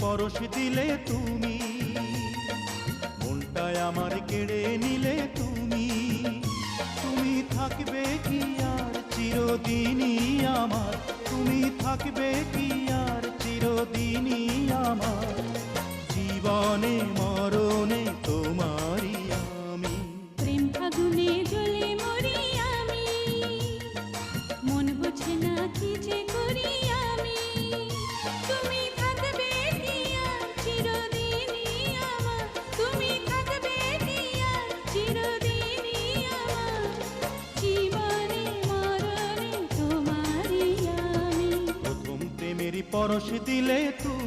পরশ দিলে তুমি, মনটায় আমার কেড়ে নিলে তুমি। তুমি থাকবে কি আর চিরদিনই আমার, তুমি থাকবে কি আর চিরদিনই আমার, জীবনে মরণে তোমারই আমি। প্রেম ফাগুনে জ্বলে মরি আমি, মন বোঝে না কি যে করি আমি। তুমি থাকবে কি আর চিরদিনই আমার, তুমি থাকবে কি আর চিরদিনই আমার, জীবনে মরণে তোমারই আমি। প্রথম প্রেমেরই পরশ দিলে তুমি।